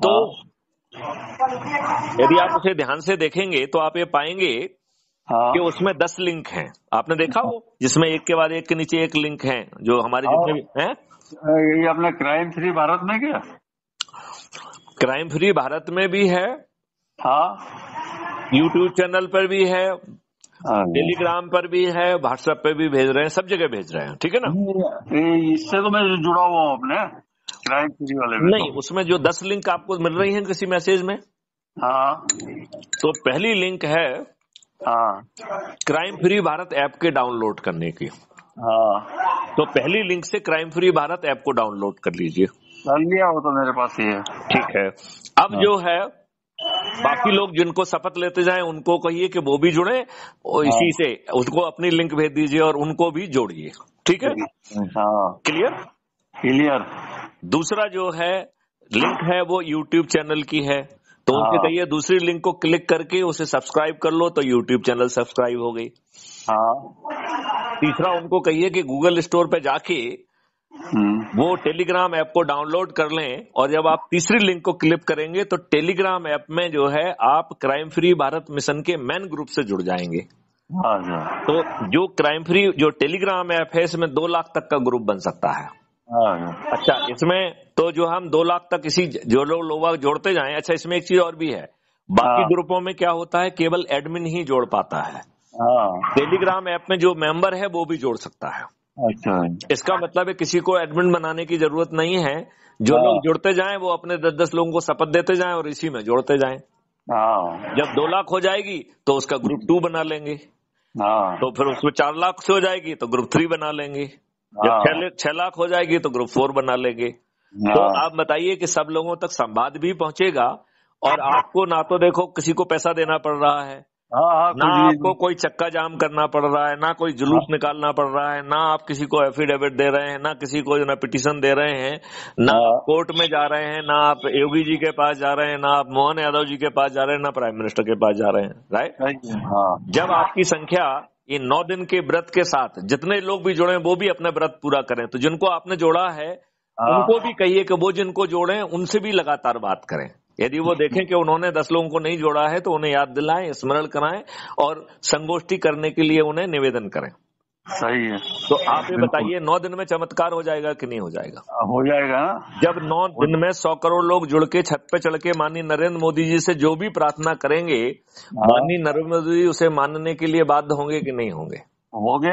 तो यदि आप उसे ध्यान से देखेंगे तो आप ये पाएंगे कि उसमें 10 लिंक हैं। आपने देखा वो, जिसमें एक के बाद एक के नीचे एक लिंक है, जो हमारे जितने भी हैं। ये अपने क्राइम फ्री भारत में क्या? क्राइम फ्री भारत में भी है, हाँ, यूट्यूब चैनल पर भी है, टेलीग्राम पर भी है, व्हाट्सएप पे भी भेज रहे हैं, सब जगह भेज रहे हैं। ठीक है ना? इससे तो मैं जुड़ा हुआ हूँ अपने क्राइम फ्री वाले में। नहीं, उसमें जो 10 लिंक आपको मिल रही हैं किसी मैसेज में, हाँ, तो पहली लिंक है क्राइम फ्री भारत ऐप के डाउनलोड करने की। हाँ, तो पहली लिंक से क्राइम फ्री भारत ऐप को डाउनलोड कर लीजिए। कर लिया, वो तो मेरे पास ही है। ठीक है। अब जो है बाकी लोग जिनको शपथ लेते जाएं उनको कहिए कि वो भी जुड़े, और इसी से उसको अपनी लिंक भेज दीजिए और उनको भी जोड़िए। ठीक है? क्लियर? क्लियर। दूसरा जो है लिंक है वो यूट्यूब चैनल की है, तो उनसे कहिए दूसरी लिंक को क्लिक करके उसे सब्सक्राइब कर लो, तो यूट्यूब चैनल सब्सक्राइब हो गई। तीसरा उनको कहिए कि गूगल स्टोर पे जाके वो टेलीग्राम ऐप को डाउनलोड कर लें, और जब आप तीसरी लिंक को क्लिक करेंगे तो टेलीग्राम ऐप में जो है आप क्राइम फ्री भारत मिशन के मेन ग्रुप से जुड़ जाएंगे। तो जो क्राइम फ्री जो टेलीग्राम ऐप है, इसमें 2 लाख तक का ग्रुप बन सकता है। अच्छा, इसमें तो जो हम 2 लाख तक इसी जो लोग जोड़ते जाएं। अच्छा, इसमें एक चीज और भी है, बाकी ग्रुपों में क्या होता है, केवल एडमिन ही जोड़ पाता है। टेलीग्राम ऐप में जो मेंबर है वो भी जोड़ सकता है। अच्छा, इसका मतलब है किसी को एडमिन बनाने की जरूरत नहीं है, जो लोग जुड़ते जाएं वो अपने 10-10 लोगों को शपथ देते जाएं और इसी में जोड़ते जाएं। जब 2 लाख हो जाएगी तो उसका ग्रुप 2 बना लेंगे, तो फिर उसमें 4 लाख से हो जाएगी तो ग्रुप 3 बना लेंगे, जब 6 लाख हो जाएगी तो ग्रुप 4 बना लेंगे। तो आप बताइए कि सब लोगों तक संवाद भी पहुंचेगा, और आपको ना तो देखो किसी को पैसा देना पड़ रहा है, ना आपको कोई चक्का जाम करना पड़ रहा है, ना कोई जुलूस निकालना पड़ रहा है, ना आप किसी को एफिडेविट दे रहे हैं, ना किसी को ना पिटीशन दे रहे हैं, ना कोर्ट में जा रहे हैं, ना आप योगी जी के पास जा रहे हैं, ना आप मोहन यादव जी के पास जा रहे हैं, ना प्राइम मिनिस्टर के पास जा रहे हैं। राइट? जब आपकी संख्या ये 9 दिन के व्रत के साथ जितने लोग भी जुड़े वो भी अपना व्रत पूरा करें, तो जिनको आपने जोड़ा है उनको भी कहिए कि वो जिनको जोड़े उनसे भी लगातार बात करें। यदि वो देखें कि उन्होंने 10 लोगों को नहीं जोड़ा है तो उन्हें याद दिलाएं, स्मरण कराएं और संगोष्ठी करने के लिए उन्हें निवेदन करें। सही है। तो आप ये बताइए 9 दिन में चमत्कार हो जाएगा कि नहीं हो जाएगा? हो जाएगा। जब 9 दिन में 100 करोड़ लोग जुड़ के छत पे चढ़ के माननीय नरेंद्र मोदी जी से जो भी प्रार्थना करेंगे, माननीय नरेंद्र मोदी जी उसे मानने के लिए बाध्य होंगे कि नहीं होंगे? होंगे।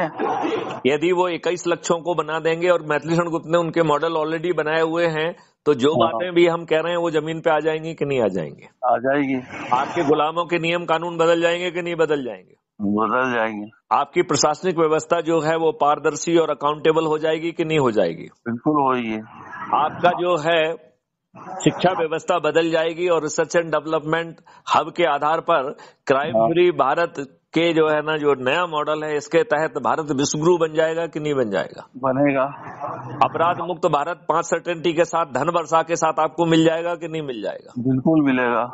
यदि वो 21 लक्षों को बना देंगे, और मैथिलीशरण गुप्त ने उनके मॉडल ऑलरेडी बनाए हुए हैं, तो जो बातें भी हम कह रहे हैं वो जमीन पे आ जाएंगी कि नहीं आ जाएंगी? आ जाएगी। आपके गुलामों के नियम कानून बदल जाएंगे कि नहीं बदल जाएंगे? बदल जाएंगे। आपकी प्रशासनिक व्यवस्था जो है वो पारदर्शी और अकाउंटेबल हो जाएगी कि नहीं हो जाएगी? बिल्कुल होगी। आपका जो है शिक्षा व्यवस्था बदल जाएगी, और रिसर्च एंड डेवलपमेंट हब के आधार पर क्राइम फ्री भारत के जो है ना जो नया मॉडल है, इसके तहत भारत विश्वगुरु बन जाएगा कि नहीं बन जाएगा? बनेगा। अपराध मुक्त भारत 5 सर्टेनिटी के साथ, धन वर्षा के साथ आपको मिल जाएगा कि नहीं मिल जाएगा? बिल्कुल मिलेगा।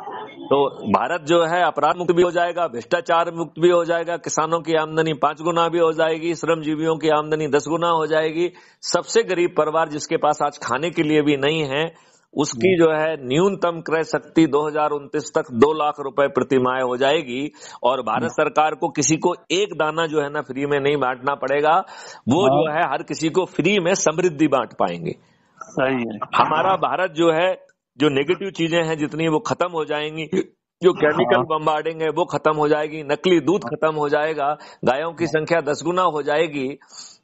तो भारत जो है अपराध मुक्त भी हो जाएगा, भ्रष्टाचार मुक्त भी हो जाएगा, किसानों की आमदनी 5 गुना भी हो जाएगी, श्रमजीवियों की आमदनी 10 गुना हो जाएगी। सबसे गरीब परिवार जिसके पास आज खाने के लिए भी नहीं है, उसकी जो है न्यूनतम क्रय शक्ति 2029 तक 2 लाख रुपए प्रति माह हो जाएगी, और भारत सरकार को किसी को एक दाना जो है ना फ्री में नहीं बांटना पड़ेगा, वो जो है हर किसी को फ्री में समृद्धि बांट पाएंगे। सही है। हमारा भारत जो है, जो नेगेटिव चीजें हैं जितनी वो खत्म हो जाएंगी, जो केमिकल बम्बार्डिंग है वो खत्म हो जाएगी, नकली दूध खत्म हो जाएगा, गायों की संख्या 10 गुना हो जाएगी।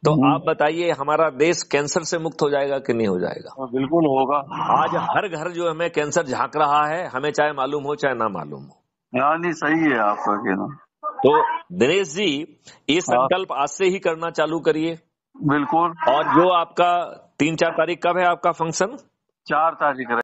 तो आप बताइए हमारा देश कैंसर से मुक्त हो जाएगा कि नहीं हो जाएगा? बिल्कुल होगा। आज हर घर जो हमें कैंसर झांक रहा है, हमें चाहे मालूम हो चाहे ना मालूम हो। यानी सही है आपका कहना। तो दिनेश जी, ये संकल्प आज से ही करना चालू करिए। बिल्कुल। और जो आपका 3-4 तारीख कब है आपका फंक्शन? 4 तारीख।